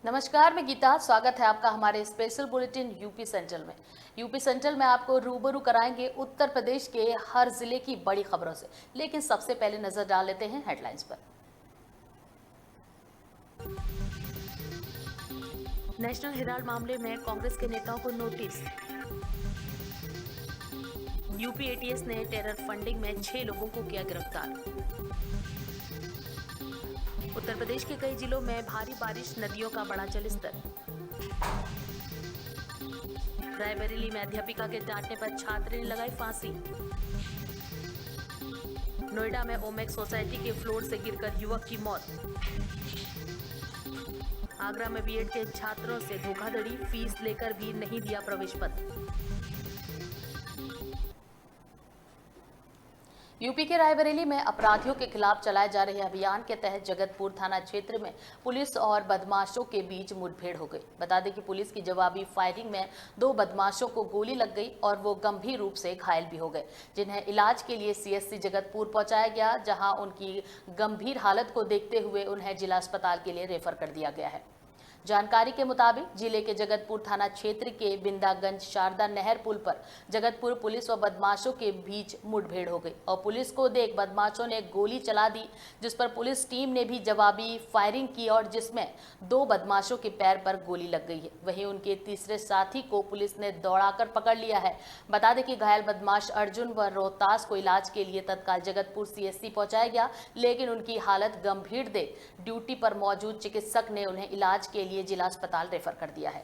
नमस्कार, मैं गीता। स्वागत है आपका हमारे स्पेशल बुलेटिन यूपी सेंट्रल में। यूपी सेंट्रल में आपको रूबरू कराएंगे उत्तर प्रदेश के हर जिले की बड़ी खबरों से। लेकिन सबसे पहले नजर डाल लेते हैं हेडलाइंस पर। नेशनल हेराल्ड मामले में कांग्रेस के नेताओं को नोटिस। यूपी एटीएस ने टेरर फंडिंग में 6 लोगों को किया गिरफ्तार। उत्तर प्रदेश के कई जिलों में भारी बारिश, नदियों का बढ़ा जलस्तर। रायबरेली में अध्यापिका के डांटने पर छात्र ने लगाई फांसी। नोएडा में ओमेक्स सोसाइटी के फ्लोर से गिरकर युवक की मौत। आगरा में बीएड के छात्रों से धोखाधड़ी, फीस लेकर भी नहीं दिया प्रवेश पत्र। यूपी के रायबरेली में अपराधियों के खिलाफ चलाए जा रहे अभियान के तहत जगतपुर थाना क्षेत्र में पुलिस और बदमाशों के बीच मुठभेड़ हो गई। बता दें कि पुलिस की जवाबी फायरिंग में 2 बदमाशों को गोली लग गई और वो गंभीर रूप से घायल भी हो गए, जिन्हें इलाज के लिए सीएससी जगतपुर पहुंचाया गया, जहां उनकी गंभीर हालत को देखते हुए उन्हें जिला अस्पताल के लिए रेफर कर दिया गया है। जानकारी के मुताबिक जिले के जगतपुर थाना क्षेत्र के बिंदागंज शारदा नहर पुल पर जगतपुर पुलिस और बदमाशों के बीच मुठभेड़ हो गई और पुलिस को देख बदमाशों ने गोली चला दी, जिस पर पुलिस टीम ने भी जवाबी फायरिंग की और जिसमें 2 बदमाशों के पैर पर गोली लग गई है। वहीं उनके तीसरे साथी को पुलिस ने दौड़ाकर पकड़ लिया है। बता दें कि घायल बदमाश अर्जुन व रोहतास को इलाज के लिए तत्काल जगतपुर सीएससी पहुंचाया गया, लेकिन उनकी हालत गंभीर देख ड्यूटी पर मौजूद चिकित्सक ने उन्हें इलाज के लिए जिला अस्पताल रेफर कर दिया है।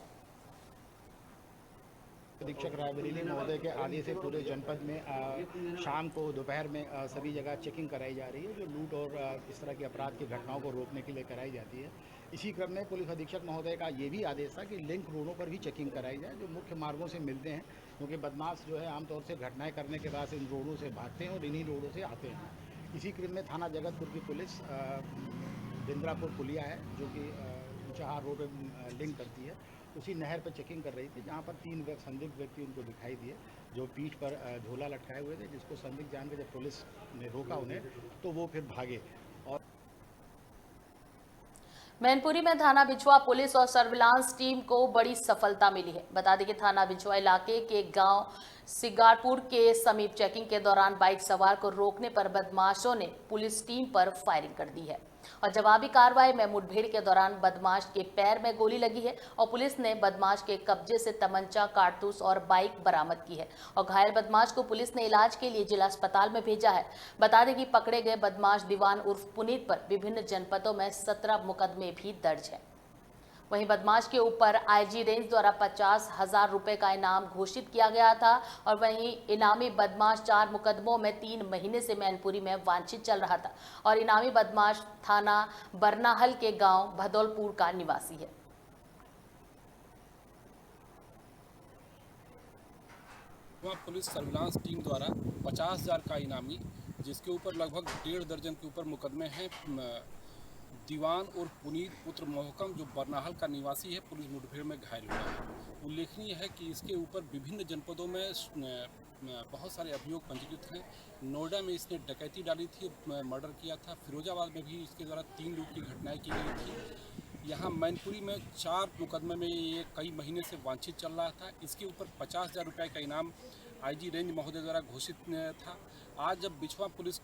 अधीक्षक रायबरेली महोदय के आदेश से पूरे जनपद में शाम को दोपहर में सभी जगह चेकिंग कराई जा रही है, जो लूट और इस तरह की अपराध की घटनाओं को रोकने के लिए कराई जाती है। इसी क्रम में पुलिस अधीक्षक महोदय का ये भी आदेश था कि लिंक रोडों पर भी चेकिंग कराई जाए, जो मुख्य मार्गों से मिलते हैं, क्योंकि बदमाश जो है आमतौर से घटनाएं करने के बाद इन रोडों से भागते हैं और इन्हीं रोडों से आते हैं। इसी क्रम में थाना जगतपुर की पुलिस बिंद्रापुर पुलिया है, जो कि ऊंचाहार रोड लिंक करती है, उसी नहर पर चेकिंग कर रही थी, जहां पर 3 संदिग्ध व्यक्ति उनको दिखाई दिए, जो पीठ पर झोला लटकाए हुए थे, जिसको संदिग्ध जान के जब पुलिस ने रोका उन्हें तो वो फिर भागे। और मैनपुरी में थाना बिछुआ पुलिस और सर्विलांस टीम को बड़ी सफलता मिली है। बता दें कि थाना बिछुआ इलाके के गांव सिगारपुर के समीप चेकिंग के दौरान बाइक सवार को रोकने पर बदमाशों ने पुलिस टीम पर फायरिंग कर दी है और जवाबी कार्रवाई में मुठभेड़ के दौरान बदमाश के पैर में गोली लगी है और पुलिस ने बदमाश के कब्जे से तमंचा, कारतूस और बाइक बरामद की है और घायल बदमाश को पुलिस ने इलाज के लिए जिला अस्पताल में भेजा है। बता दें कि पकड़े गए बदमाश दीवान उर्फ पुनीत पर विभिन्न जनपदों में 17 मुकदमे भी दर्ज है। वहीं बदमाश के ऊपर आईजी रेंज द्वारा 50,000 रुपए का इनाम घोषित किया गया था और वहीं इनामी बदमाश 4 मुकदमों में 3 महीने से मैनपुरी में वांछित चल रहा था और इनामी बदमाश थाना बरनाहल के गांव भदौलपुर का निवासी है। पुलिस सर्विलांस टीम द्वारा 50,000 का इनामी, जिसके ऊपर लगभग 1.5 दर्जन के ऊपर मुकदमे हैं, दीवान और पुनीत पुत्र मोहकम, जो बरनाहल का निवासी है, पुलिस मुठभेड़ में घायल हुआ है। उल्लेखनीय है कि इसके ऊपर विभिन्न जनपदों में बहुत सारे अभियोग पंजीकृत हैं। नोएडा में इसने डकैती डाली थी, मर्डर किया था। फिरोजाबाद में भी इसके द्वारा 3 लूट की घटनाएं की गई थी। यहाँ मैनपुरी में 4 मुकदमे में ये कई महीने से वांछित चल रहा था। इसके ऊपर 50,000 रुपये का इनाम आईजी रेंज महोदय द्वारा घोषित था। आज जब बिछवा पुलिस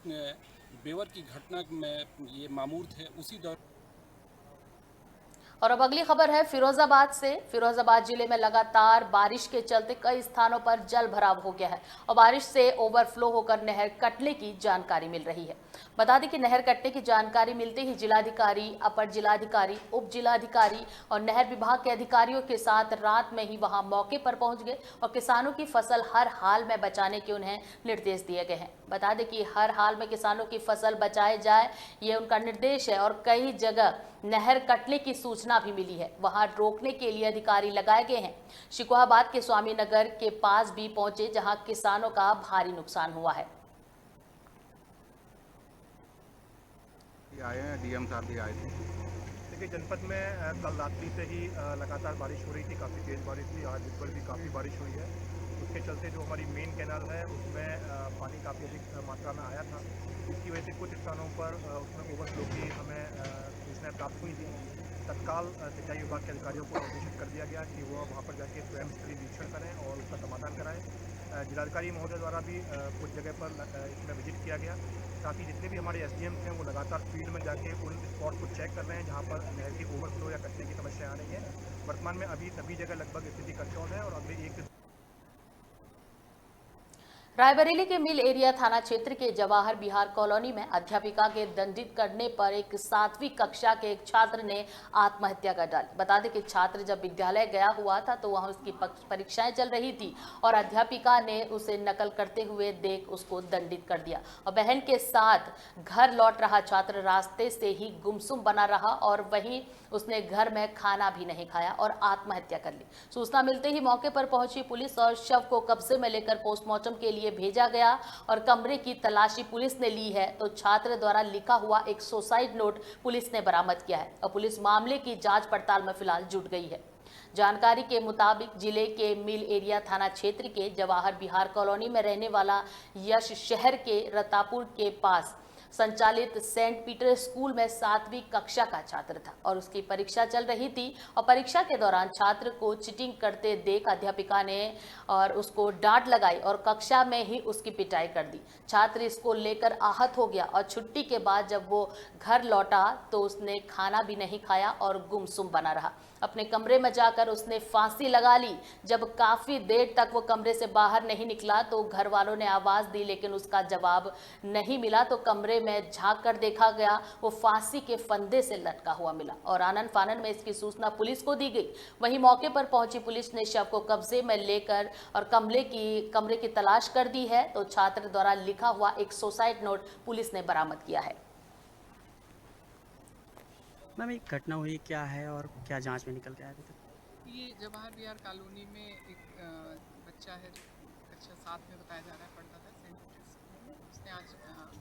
बेवर की घटना में ये मामूर थे, उसी दौरान। और अब अगली खबर है फिरोजाबाद से। फिरोजाबाद जिले में लगातार बारिश के चलते कई स्थानों पर जल भराव हो गया है और बारिश से ओवरफ्लो होकर नहर कटने की जानकारी मिल रही है। बता दें कि नहर कटने की जानकारी मिलते ही जिलाधिकारी, अपर जिलाधिकारी, उप जिलाधिकारी और नहर विभाग के अधिकारियों के साथ रात में ही वहां मौके पर पहुंच गए और किसानों की फसल हर हाल में बचाने के उन्हें निर्देश दिए गए हैं। बता दें कि हर हाल में किसानों की फसल बचाई जाए, ये उनका निर्देश है और कई जगह नहर कटने की सूचना भी मिली है, वहां रोकने के लिए अधिकारी लगाए गए हैं। शिकोहाबाद के स्वामी नगर के पास भी पहुंचे, जहां किसानों का भारी नुकसान हुआ है। आए हैं, डीएम साहब भी आए थे। देखिए, जनपद में कल रात्रि से ही लगातार बारिश हो रही थी, काफ़ी तेज़ बारिश थी। आज ऊपर भी काफ़ी बारिश हुई है। उसके चलते जो हमारी मेन कैनाल है उसमें पानी काफ़ी अधिक मात्रा में आया था, जिसकी वजह से कुछ स्थानों पर उसमें ओवरफ्लो की हमें सूचनाएँ प्राप्त हुई थी। तत्काल सिंचाई विभाग के अधिकारियों को निर्देशित कर दिया गया कि वो वहाँ पर जाके स्वयं स्थलीय निरीक्षण करें और उसका समाधान कराएं। जिलाधिकारी महोदय द्वारा भी कुछ जगह पर इसमें विजिट किया गया। साथ ही जितने भी हमारे एसडीएम हैं वो लगातार फील्ड में जाके उन स्पॉट को चेक कर रहे हैं जहाँ पर नहर की ओवरफ्लो या कचरे की समस्या आ रही है। वर्तमान में अभी सभी जगह लगभग स्थिति कंट्रोल है और अगले एक रायबरेली के मिल एरिया थाना क्षेत्र के जवाहर विहार कॉलोनी में अध्यापिका के दंडित करने पर एक 7वीं कक्षा के एक छात्र ने आत्महत्या कर डाली। बता दें कि छात्र जब विद्यालय गया हुआ था तो वहां उसकी परीक्षाएं चल रही थी और अध्यापिका ने उसे नकल करते हुए देख उसको दंडित कर दिया और बहन के साथ घर लौट रहा छात्र रास्ते से ही गुमसुम बना रहा और वहीं उसने घर में खाना भी नहीं खाया और आत्महत्या कर ली। सूचना मिलते ही मौके पर पहुंची पुलिस और शव को कब्जे में लेकर पोस्टमार्टम के लिए भेजा गया और कमरे की तलाशी पुलिस ने ली है तो छात्र द्वारा लिखा हुआ एक सुसाइड नोट पुलिस ने बरामद किया है और पुलिस मामले की जांच पड़ताल में फिलहाल जुट गई है। जानकारी के मुताबिक जिले के मिल एरिया थाना क्षेत्र के जवाहर विहार कॉलोनी में रहने वाला यश शहर के रतापुर के पास संचालित सेंट पीटर स्कूल में 7वीं कक्षा का छात्र था और उसकी परीक्षा चल रही थी और परीक्षा के दौरान छात्र को चीटिंग करते देख अध्यापिका ने और उसको डांट लगाई और कक्षा में ही उसकी पिटाई कर दी। छात्र इसको लेकर आहत हो गया और छुट्टी के बाद जब वो घर लौटा तो उसने खाना भी नहीं खाया और गुमसुम बना रहा। अपने कमरे में जाकर उसने फांसी लगा ली। जब काफी देर तक वो कमरे से बाहर नहीं निकला तो घर वालों ने आवाज दी लेकिन उसका जवाब नहीं मिला तो कमरे में झांक कर देखा गया वो फांसी के फंदे से लटका हुआ मिला और आनन फानन में इसकी सूचना पुलिस को दी गई। वहीं मौके पर पहुंची पुलिस ने शव को कब्जे में लेकर और कमरे की तलाश कर दी है तो छात्र द्वारा लिखा हुआ एक सुसाइड नोट पुलिस ने बरामद किया है। मैम एक घटना हुई क्या है और क्या जांच में निकल के आया अभी तक? ये जवाहर विहार कॉलोनी में एक बच्चा है जो कक्षा 7 में बताया जा रहा है पढ़ता था सेंट पीटर्स स्कूल में। उसने आज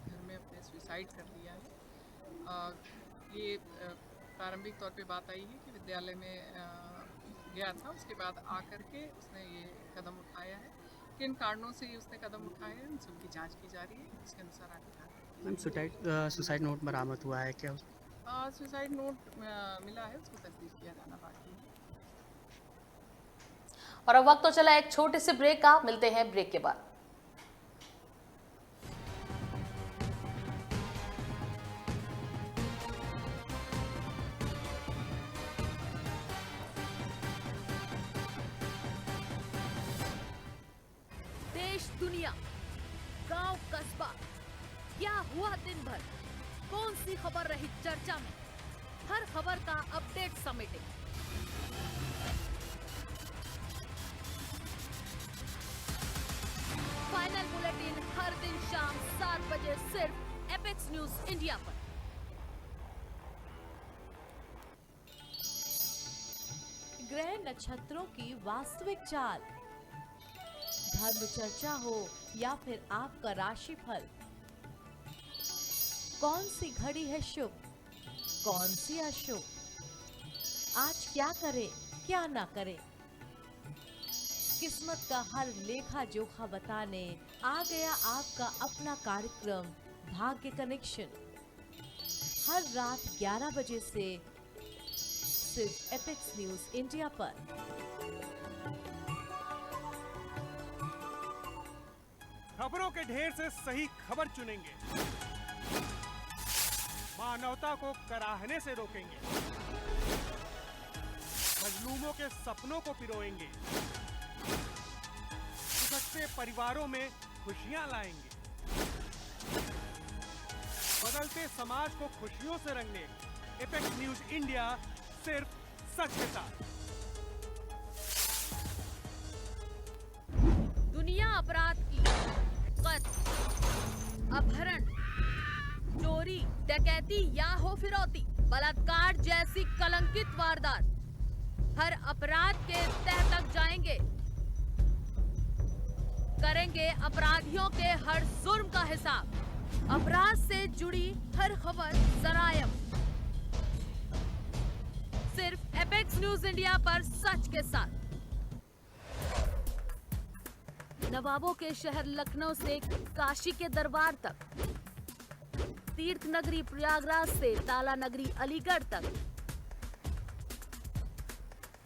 घर में अपने सुसाइड कर लिया है। ये प्रारंभिक तौर पे बात आई है कि विद्यालय में गया था, उसके बाद आकर के उसने ये कदम उठाया है। किन कारणों से ये उसने कदम उठाया है उन सबकी जाँच की जा रही है, उसके अनुसार आगे कार्रवाई। मैम सुसाइड नोट बरामद हुआ है क्या? सुसाइड नोट मिला है, उसको तस्दीक किया जाना बाकी है। और अब वक्त तो चला एक छोटे से ब्रेक का, मिलते हैं ब्रेक के बाद। देश दुनिया, गांव कस्बा, क्या हुआ दिन भर, कौन सी खबर रही चर्चा में, हर खबर का अपडेट समेटे। फाइनल बुलेटिन हर दिन शाम 7 बजे सिर्फ एपेक्स न्यूज इंडिया पर। ग्रह नक्षत्रों की वास्तविक चाल, धर्म चर्चा हो या फिर आपका राशिफल, कौन सी घड़ी है शुभ, कौन सी अशुभ, आज क्या करें क्या ना करें, किस्मत का हर लेखा जोखा बताने आ गया आपका अपना कार्यक्रम भाग्य कनेक्शन। हर रात 11 बजे से सिर्फ एपेक्स न्यूज इंडिया पर। खबरों के ढेर से सही खबर चुनेंगे, मानवता को कराहने से रोकेंगे, मजलूमों के सपनों को पिरोएंगे, सकते परिवारों में खुशियां लाएंगे, बदलते समाज को खुशियों से रंगने एपेक्स न्यूज इंडिया सिर्फ सच के साथ। दुनिया अपराध की, कत्ल, अपहरण, चोरी, डकैती या हो फिरौती, बलात्कार जैसी कलंकित वारदात, हर अपराध के तह तक जाएंगे, करेंगे अपराधियों के हर जुर्म का हिसाब, अपराध से जुड़ी हर खबर सरायम, सिर्फ एपेक्स न्यूज इंडिया पर सच के साथ। नवाबों के शहर लखनऊ से काशी के दरबार तक, तीर्थ नगरी प्रयागराज से ताला नगरी अलीगढ़ तक,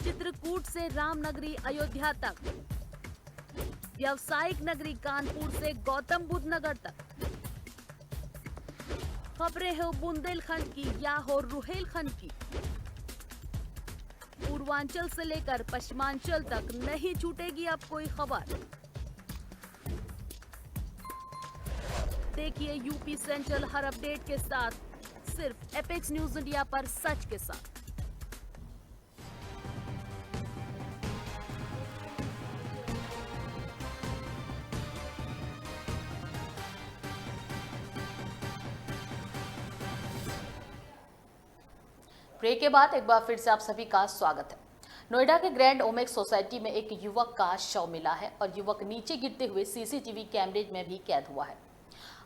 चित्रकूट से रामनगरी अयोध्या तक, व्यावसायिक नगरी कानपुर से गौतम बुद्ध नगर तक। खबरें हो बुंदेलखंड की या हो रुहेलखंड की, पूर्वांचल से लेकर पश्चिमांचल तक नहीं छूटेगी अब कोई खबर। देखिए यूपी सेंट्रल हर अपडेट के साथ सिर्फ एपेक्स न्यूज इंडिया पर, सच के साथ। ब्रेक के बाद एक बार फिर से आप सभी का स्वागत है। नोएडा के ग्रैंड ओमेक्स सोसाइटी में एक युवक का शव मिला है और युवक नीचे गिरते हुए सीसीटीवी कैमरे में भी कैद हुआ है।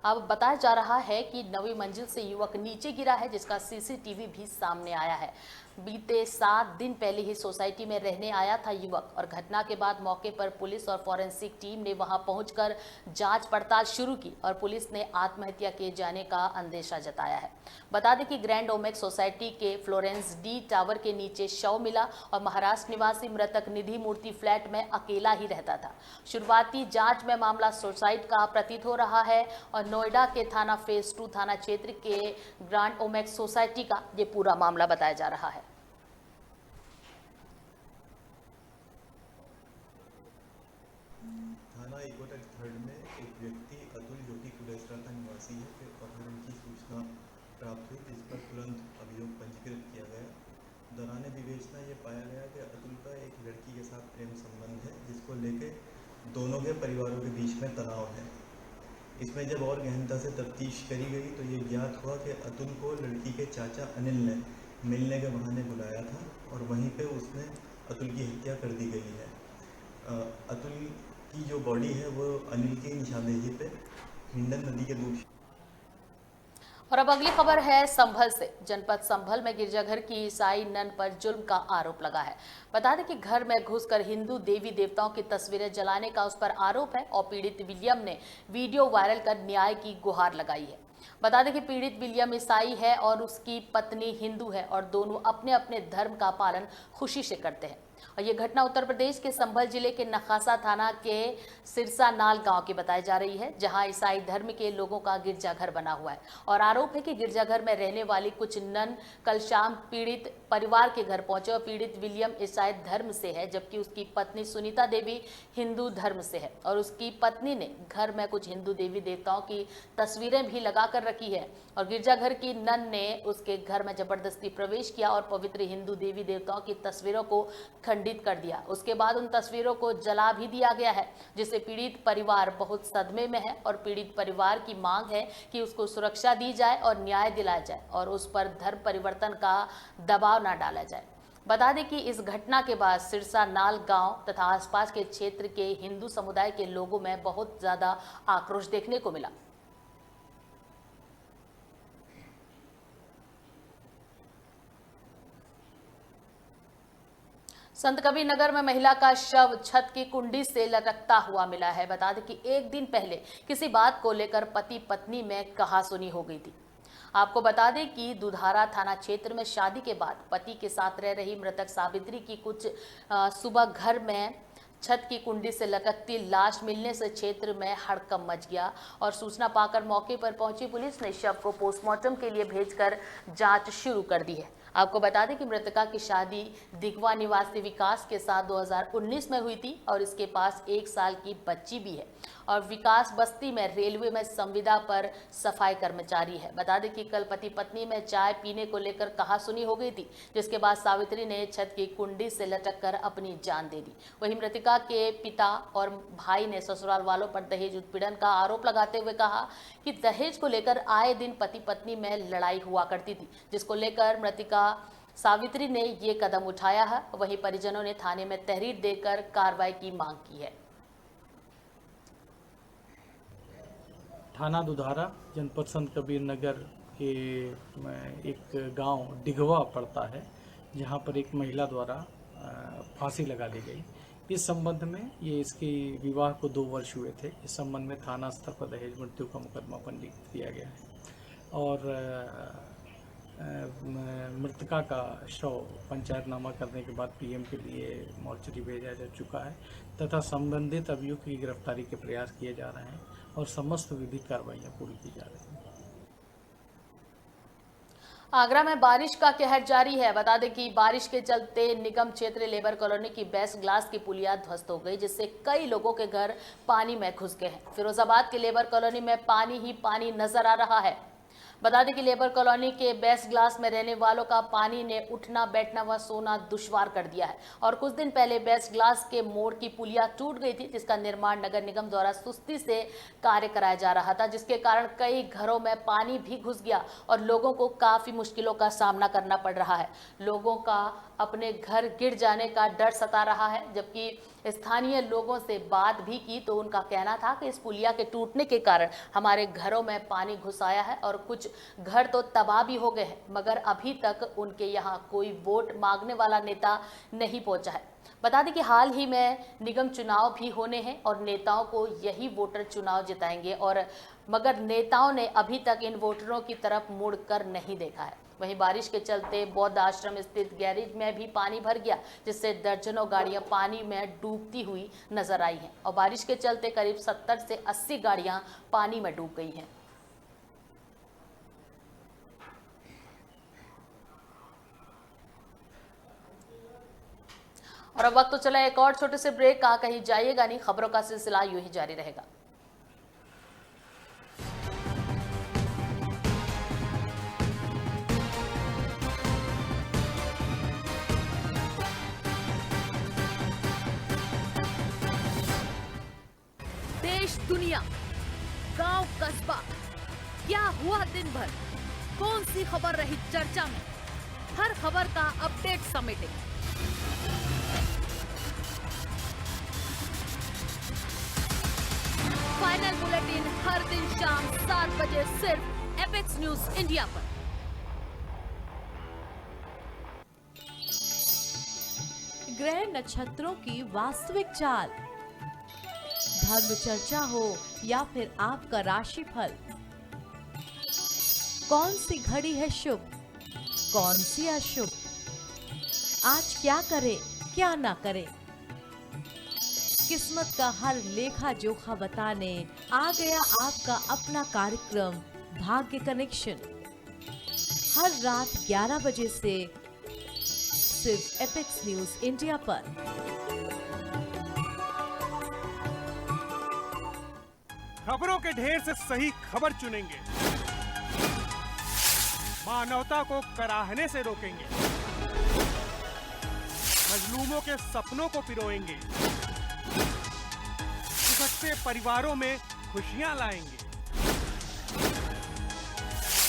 अब बताया जा रहा है कि 9वीं मंजिल से युवक नीचे गिरा है, जिसका सीसीटीवी भी सामने आया है। बीते 7 दिन पहले ही सोसाइटी में रहने आया था युवक और घटना के बाद मौके पर पुलिस और फॉरेंसिक टीम ने वहां पहुंचकर जांच पड़ताल शुरू की और पुलिस ने आत्महत्या किए जाने का अंदेशा जताया है। बता दें कि ग्रैंड ओमेक्स सोसाइटी के फ्लोरेंस डी टावर के नीचे शव मिला और महाराष्ट्र निवासी मृतक निधि मूर्ति फ्लैट में अकेला ही रहता था। शुरुआती जांच में मामला सुसाइड का प्रतीत हो रहा है और नोएडा के थाना फेज 2 थाना क्षेत्र के ग्रैंड ओमेक्स सोसाइटी का ये पूरा मामला बताया जा रहा है। थाना इकोटेक थर्ड में एक व्यक्ति अतुल जो कि कुलेसरा का निवासी है के अपहरण की सूचना प्राप्त हुई, जिस पर तुरंत अभियोग पंजीकृत किया गया। दौरान विवेचना ये पाया गया कि अतुल का एक लड़की के साथ प्रेम संबंध है, जिसको लेके दोनों के परिवारों के बीच में तनाव है। इसमें जब और गहनता से तफ्तीश करी गई तो ये ज्ञात हुआ कि अतुल को लड़की के चाचा अनिल ने मिलने के बहाने बुलाया था और वहीं पे उसने अतुल की हत्या कर दी गई है। अतुल की जो बॉडी है वो अनिल की निशानदेही पे हिंडन नदी के दूर। और अब अगली खबर है संभल से। जनपद संभल में गिरजाघर की ईसाई नन पर जुल्म का आरोप लगा है। बता दें कि घर में घुसकर हिंदू देवी देवताओं की तस्वीरें जलाने का उस पर आरोप है और पीड़ित विलियम ने वीडियो वायरल कर न्याय की गुहार लगाई है। बता दें कि पीड़ित विलियम ईसाई है और उसकी पत्नी हिंदू है और दोनों अपने अपने धर्म का पालन खुशी से करते हैं। और ये घटना उत्तर प्रदेश के संभल जिले के नखासा थाना के सिरसा नाल गांव की बताई जा रही है, जहां ईसाई धर्म के लोगों का गिरजाघर बना हुआ है और आरोप है कि गिरजाघर में रहने वाली कुछ नन कल शाम पीड़ित परिवार के घर पहुंचे और पीड़ित विलियम ईसाई धर्म से है, जबकि उसकी पत्नी सुनीता देवी हिंदू धर्म से है और उसकी पत्नी ने घर में कुछ हिंदू देवी देवताओं की तस्वीरें भी लगा कर रखी है और गिरजाघर की नन ने उसके घर में जबरदस्ती प्रवेश किया और पवित्र हिंदू देवी देवताओं की तस्वीरों को खंडित कर दिया। उसके बाद उन तस्वीरों को जला भी दिया गया है, जिससे पीड़ित परिवार बहुत सदमे में है और पीड़ित परिवार की मांग है कि उसको सुरक्षा दी जाए और न्याय दिलाया जाए और उस पर धर्म परिवर्तन का दबाव न डाला जाए। बता दें कि इस घटना के बाद सिरसा नाल गांव तथा आसपास के क्षेत्र के हिंदू समुदाय के लोगों में बहुत ज्यादा आक्रोश देखने को मिला। संत कबीर नगर में महिला का शव छत की कुंडी से लटकता हुआ मिला है। बता दें कि एक दिन पहले किसी बात को लेकर पति पत्नी में कहासुनी हो गई थी। आपको बता दें कि दुधारा थाना क्षेत्र में शादी के बाद पति के साथ रह रही मृतक सावित्री की कुछ सुबह घर में छत की कुंडी से लटकती लाश मिलने से क्षेत्र में हड़कंप मच गया और सूचना पाकर मौके पर पहुंची पुलिस ने शव को पोस्टमार्टम के लिए भेजकर जांच शुरू कर दी है। आपको बता दें कि मृतका की शादी दिगवा निवासी विकास के साथ 2019 में हुई थी और इसके पास 1 साल की बच्ची भी है और विकास बस्ती में रेलवे में संविदा पर सफाई कर्मचारी है। बता दें कि कल पति पत्नी में चाय पीने को लेकर कहासुनी हो गई थी, जिसके बाद सावित्री ने छत की कुंडी से लटककर अपनी जान दे दी। वहीं मृतका के पिता और भाई ने ससुराल वालों पर दहेज उत्पीड़न का आरोप लगाते हुए कहा कि दहेज को लेकर आए दिन पति पत्नी में लड़ाई हुआ करती थी, जिसको लेकर मृतका सावित्री ने ये कदम उठाया है। वहीं परिजनों ने थाने में तहरीर देकर कार्रवाई की मांग की है। थाना दुधारा जनपद संत कबीर नगर के एक गांव डिगवा पड़ता है, जहां पर एक महिला द्वारा फांसी लगा दी गई। इस संबंध में इसके विवाह को 2 वर्ष हुए थे। इस संबंध में थाना स्तर पर दहेज मृत्यु का मुकदमा पंजीकृत किया गया है और मृतका का शव पंचायतनामा करने के बाद पीएम के लिए मोर्चरी भेजा जा चुका है तथा संबंधित अभियुक्त की गिरफ्तारी के प्रयास किए जा रहे हैं और समस्त विधिक कार्रवाइयाँ पूरी की जा रही हैं। आगरा में बारिश का कहर जारी है। बता दें कि बारिश के चलते निगम क्षेत्र लेबर कॉलोनी की बेस्ट ग्लास की पुलिया ध्वस्त हो गई, जिससे कई लोगों के घर पानी में घुस गए हैं। फिरोजाबाद के लेबर कॉलोनी में पानी ही पानी नजर आ रहा है। बता दें कि लेबर कॉलोनी के बेस्ट ग्लास में रहने वालों का पानी ने उठना बैठना व सोना दुश्वार कर दिया है और कुछ दिन पहले बेस्ट ग्लास के मोड़ की पुलिया टूट गई थी, जिसका निर्माण नगर निगम द्वारा सुस्ती से कार्य कराया जा रहा था, जिसके कारण कई घरों में पानी भी घुस गया और लोगों को काफी मुश्किलों का सामना करना पड़ रहा है। लोगों का अपने घर गिर जाने का डर सता रहा है। जबकि स्थानीय लोगों से बात भी की तो उनका कहना था कि इस पुलिया के टूटने के कारण हमारे घरों में पानी घुस आया है और कुछ घर तो तबाह भी हो गए हैं, मगर अभी तक उनके यहाँ कोई वोट मांगने वाला नेता नहीं पहुंचा है। बता दें कि हाल ही में निगम चुनाव भी होने हैं और नेताओं को यही वोटर चुनाव जिताएंगे, और मगर नेताओं ने अभी तक इन वोटरों की तरफ मुड़कर नहीं देखा है। वहीं बारिश के चलते बौद्ध आश्रम स्थित गैरेज में भी पानी भर गया, जिससे दर्जनों गाड़ियां पानी में डूबती हुई नजर आई हैं और बारिश के चलते करीब 70 से 80 गाड़ियां पानी में डूब गई हैं। और अब वक्त तो चला एक और छोटे से ब्रेक का, कहीं जाइएगा नहीं, खबरों का सिलसिला यूं ही जारी रहेगा। देश दुनिया, गांव कस्बा, क्या हुआ दिन भर, कौन सी खबर रही चर्चा में, हर खबर का अपडेट समेटे फाइनल बुलेटिन हर दिन शाम 7 बजे सिर्फ एपेक्स न्यूज इंडिया पर। ग्रह नक्षत्रों की वास्तविक चाल, धर्म चर्चा हो या फिर आपका राशिफल, कौन सी घड़ी है शुभ, कौन सी अशुभ, आज क्या करें क्या ना करें, किस्मत का हर लेखा जोखा बताने आ गया आपका अपना कार्यक्रम भाग्य कनेक्शन। हर रात 11 बजे से सिर्फ एपेक्स न्यूज इंडिया पर। खबरों के ढेर से सही खबर चुनेंगे, मानवता को कराहने से रोकेंगे, मजलूमों के सपनों को पिरोएंगे, बिछड़ते परिवारों में खुशियां लाएंगे,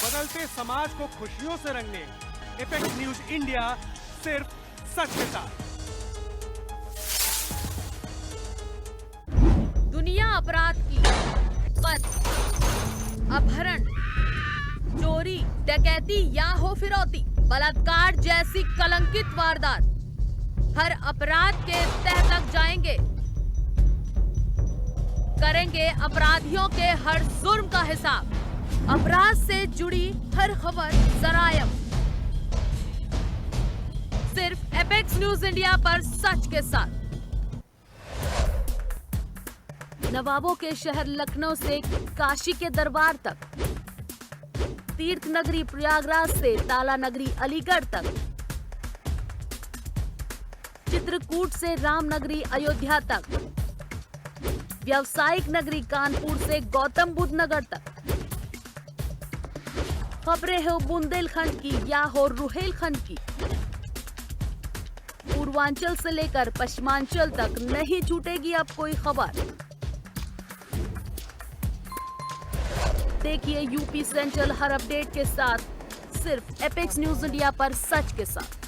बदलते समाज को खुशियों से रंगने एपेक्स न्यूज इंडिया सिर्फ सच के साथ। दुनिया अपराध की, कत्ल, अपहरण, चोरी, डकैती या हो फिरौती, बलात्कार जैसी कलंकित वारदात, हर अपराध के तह तक जाएंगे, करेंगे अपराधियों के हर जुर्म का हिसाब, अपराध से जुड़ी हर खबर सरायम, सिर्फ एपेक्स न्यूज इंडिया पर सच के साथ। नवाबों के शहर लखनऊ से काशी के दरबार तक, तीर्थ नगरी प्रयागराज से ताला नगरी अलीगढ़ तक, चित्रकूट से रामनगरी अयोध्या तक, व्यावसायिक नगरी कानपुर से गौतम बुद्ध नगर तक, खबरें हो बुंदेलखंड की या हो रुहेलखंड की, पूर्वांचल से लेकर पश्चिमांचल तक नहीं छूटेगी अब कोई खबर। देखिए यूपी सेंट्रल हर अपडेट के साथ सिर्फ एपेक्स न्यूज इंडिया पर सच के साथ।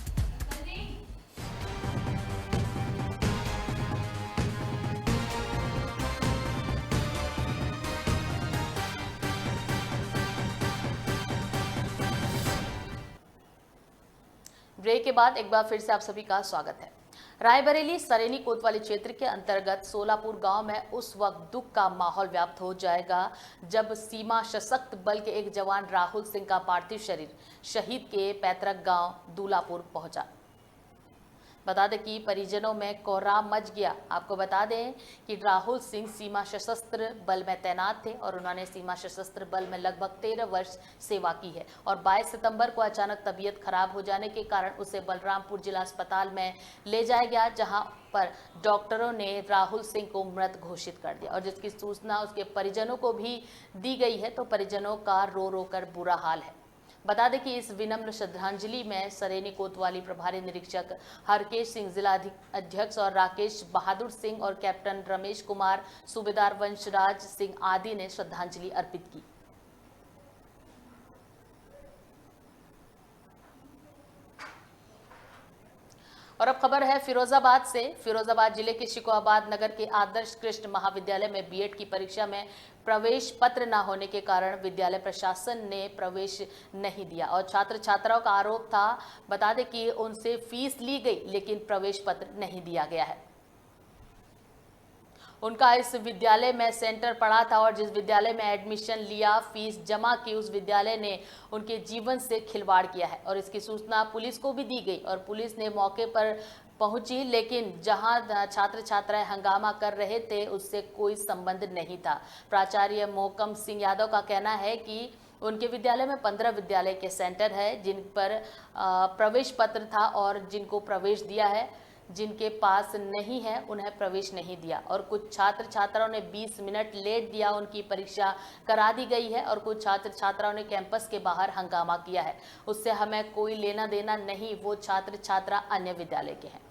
ब्रेक के बाद एक बार फिर से आप सभी का स्वागत है। रायबरेली सरेनी कोतवाली क्षेत्र के अंतर्गत सोलापुर गांव में उस वक्त दुख का माहौल व्याप्त हो जाएगा जब सीमा सशक्त बल के एक जवान राहुल सिंह का पार्थिव शरीर शहीद के पैतृक गांव दूलापुर पहुंचा। बता दें कि परिजनों में कोहराम मच गया। आपको बता दें कि राहुल सिंह सीमा सशस्त्र बल में तैनात थे और उन्होंने सीमा सशस्त्र बल में लगभग 13 वर्ष सेवा की है और 22 सितंबर को अचानक तबीयत खराब हो जाने के कारण उसे बलरामपुर जिला अस्पताल में ले जाया गया, जहां पर डॉक्टरों ने राहुल सिंह को मृत घोषित कर दिया और जिसकी सूचना उसके परिजनों को भी दी गई है। तो परिजनों का रो रो कर बुरा हाल है। बता दें कि इस विनम्र श्रद्धांजलि में सरेनी कोतवाली प्रभारी निरीक्षक हरकेश सिंह, जिला अध्यक्ष और राकेश बहादुर सिंह और कैप्टन रमेश कुमार, सूबेदार वंशराज सिंह आदि ने श्रद्धांजलि अर्पित की। और अब खबर है फिरोजाबाद से। फिरोजाबाद जिले के शिकोहाबाद नगर के आदर्श कृष्ण महाविद्यालय में बीएड की परीक्षा में प्रवेश पत्र न होने के कारण विद्यालय प्रशासन ने प्रवेश नहीं दिया और छात्र छात्राओं का आरोप था, बता दें कि उनसे फीस ली गई लेकिन प्रवेश पत्र नहीं दिया गया है। उनका इस विद्यालय में सेंटर पड़ा था और जिस विद्यालय में एडमिशन लिया, फीस जमा की, उस विद्यालय ने उनके जीवन से खिलवाड़ किया है और इसकी सूचना पुलिस को भी दी गई और पुलिस ने मौके पर पहुंची, लेकिन जहां छात्र छात्राएं हंगामा कर रहे थे उससे कोई संबंध नहीं था। प्राचार्य मोहकम सिंह यादव का कहना है कि उनके विद्यालय में 15 विद्यालय के सेंटर है जिन पर प्रवेश पत्र था और जिनको प्रवेश दिया है, जिनके पास नहीं है उन्हें प्रवेश नहीं दिया और कुछ छात्र छात्राओं ने 20 मिनट लेट दिया, उनकी परीक्षा करा दी गई है और कुछ छात्र छात्राओं ने कैंपस के बाहर हंगामा किया है। उससे हमें कोई लेना देना नहीं, वो छात्र छात्रा अन्य विद्यालय के हैं।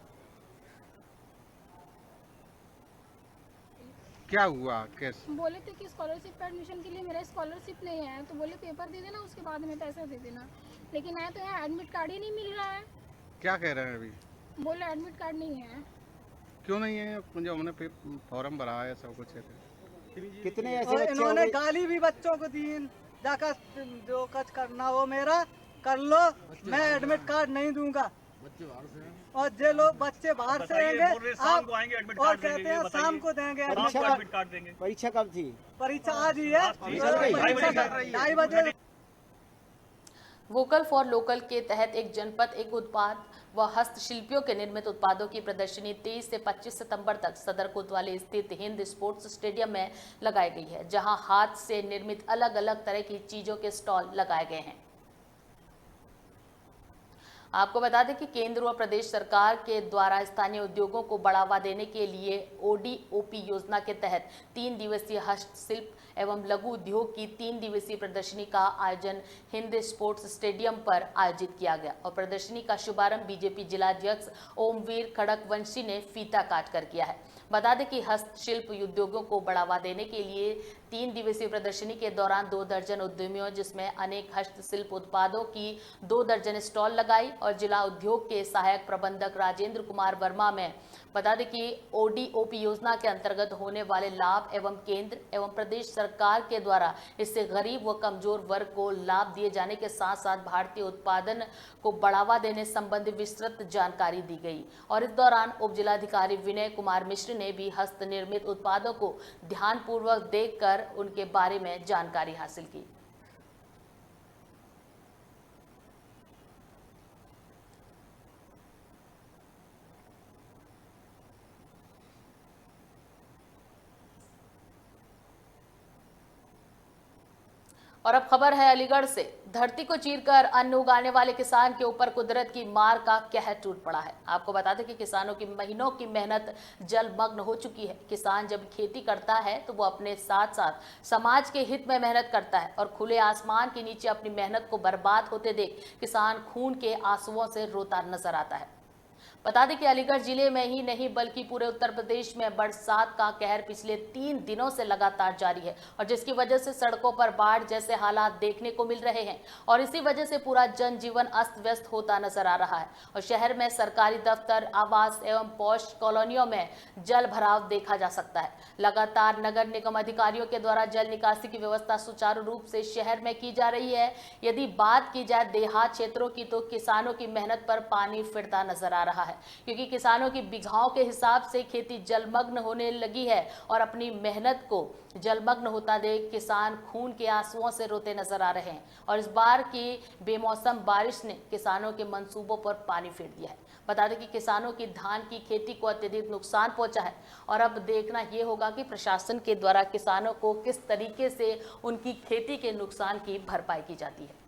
क्या हुआ? कैसे? बोले थे कि स्कॉलरशिप का एडमिशन के लिए मेरा स्कॉलरशिप नहीं है, तो बोले पेपर दे देना, उसके बाद में पैसा दे देना, लेकिन आया तो यहाँ एडमिट कार्ड ही नहीं मिल रहा है। क्या कह रहे हैं अभी? बोले एडमिट कार्ड नहीं है। क्यों नहीं है? मुझे हमने फॉर्म भरा है, सब कुछ है। कितने ऐसे बच्चे इन्होंने गाली भी बच्चों को दी, जाकर जो कुछ करना हो मेरा कर लो, मैं एडमिट कार्ड नहीं दूंगा। बच्चे बाहर से हैं और जो लोग बच्चे बाहर से आएंगे आप और कहते हैं शाम को देंगे एडमिट कार्ड देंगे। परीक्षा कब थी? परीक्षा आज ही है, 2:30 बजे। वोकल फॉर लोकल के तहत एक जनपद एक उत्पाद व हस्तशिल्पियों के निर्मित उत्पादों की प्रदर्शनी 23 से 25 सितंबर तक सदर कोतवाली स्थित हिंद स्पोर्ट्स स्टेडियम में लगाई गई है, जहां हाथ से निर्मित अलग अलग तरह की चीजों के स्टॉल लगाए गए हैं। आपको बता दें कि केंद्र व प्रदेश सरकार के द्वारा स्थानीय उद्योगों को बढ़ावा देने के लिए ODOP योजना के तहत 3 दिवसीय हस्तशिल्प एवं लघु उद्योग की 3 दिवसीय प्रदर्शनी का आयोजन हिंद स्पोर्ट्स स्टेडियम पर आयोजित किया गया और प्रदर्शनी का शुभारंभ बीजेपी जिलाध्यक्ष ओमवीर खड़कवंशी ने फीता काट कर किया है। बता दें कि हस्तशिल्प उद्योगों को बढ़ावा देने के लिए 3 दिवसीय प्रदर्शनी के दौरान 2 दर्जन उद्यमियों जिसमें अनेक हस्तशिल्प उत्पादों की 2 दर्जन स्टॉल लगाई और जिला उद्योग के सहायक प्रबंधक राजेंद्र कुमार वर्मा में बता दें कि ODOP योजना के अंतर्गत होने वाले लाभ एवं केंद्र एवं प्रदेश सरकार के द्वारा इससे गरीब व कमजोर वर्ग को लाभ दिए जाने के साथ साथ भारतीय उत्पादन को बढ़ावा देने संबंधी विस्तृत जानकारी दी गई और इस दौरान उप जिलाधिकारी विनय कुमार मिश्र ने भी हस्त निर्मित उत्पादों को ध्यानपूर्वक देखकर उनके बारे में जानकारी हासिल की। और अब खबर है अलीगढ़ से। धरती को चीरकर अन्न उगाने वाले किसान के ऊपर कुदरत की मार का कहर टूट पड़ा है। आपको बता दें कि किसानों की महीनों की मेहनत जलमग्न हो चुकी है। किसान जब खेती करता है तो वो अपने साथ साथ समाज के हित में मेहनत करता है और खुले आसमान के नीचे अपनी मेहनत को बर्बाद होते देख किसान खून के आंसुओं से रोता नजर आता है। बता दें कि अलीगढ़ जिले में ही नहीं बल्कि पूरे उत्तर प्रदेश में बरसात का कहर पिछले 3 दिनों से लगातार जारी है और जिसकी वजह से सड़कों पर बाढ़ जैसे हालात देखने को मिल रहे हैं और इसी वजह से पूरा जनजीवन अस्त व्यस्त होता नजर आ रहा है और शहर में सरकारी दफ्तर, आवास एवं पौष कॉलोनियों में जल भराव देखा जा सकता है। लगातार नगर निगम अधिकारियों के द्वारा जल निकासी की व्यवस्था सुचारू रूप से शहर में की जा रही है। यदि बात की जाए देहात क्षेत्रों की तो किसानों की मेहनत पर पानी फिरता नजर आ रहा है है, क्योंकि किसानों की बीघाओं के हिसाब से खेती जलमग्न होने लगी है और अपनी मेहनत को जलमग्न होता देख किसान खून के आंसुओं से रोते नजर आ रहे हैं। और इस बार की बेमौसम बारिश ने किसानों के मंसूबों पर पानी फेर दिया है। बता दें कि किसानों की धान की खेती को अत्यधिक नुकसान पहुंचा है और अब देखना ये होगा कि प्रशासन के द्वारा किसानों को किस तरीके से उनकी खेती के नुकसान की भरपाई की जाती है।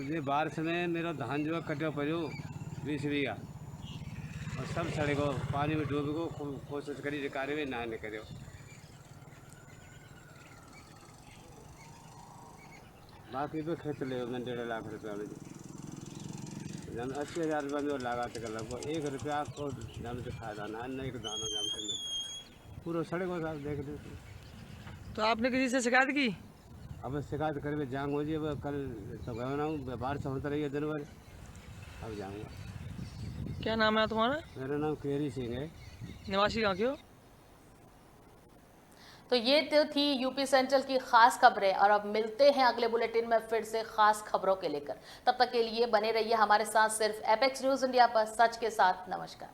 ये बारिश में मेरा धान जो है कटे पड़ो 20 बीघा और सब सड़े गो, पानी में डूब गो। कोशिश करी रिकारे में ना करो। बाकी तो खेत ले 1.5 लाख रुपया में 80,000 रुपये में लगा के लगभग 1 रुपया को दाम से फायदा ना, नहीं एक दाना दाम से मिलता पूरा सड़े गो साहब। देख लो तो आपने किसी से शिकायत की? अब शिकायत करे जांग हो जी। अब कल तो गया ना हूँ, व्यापार से होता रही है दिन भर। अब जाऊँगा। क्या नाम है तुम्हारा? मेरा नाम केरी सिंह है। निवासी कहाँ के हो? तो ये तो थी यूपी सेंट्रल की खास खबरें और अब मिलते हैं अगले बुलेटिन में फिर से खास खबरों के लेकर। तब तक के लिए बने रहिए हमारे साथ सिर्फ एपेक्स न्यूज़ इंडिया पर। सच के साथ नमस्कार।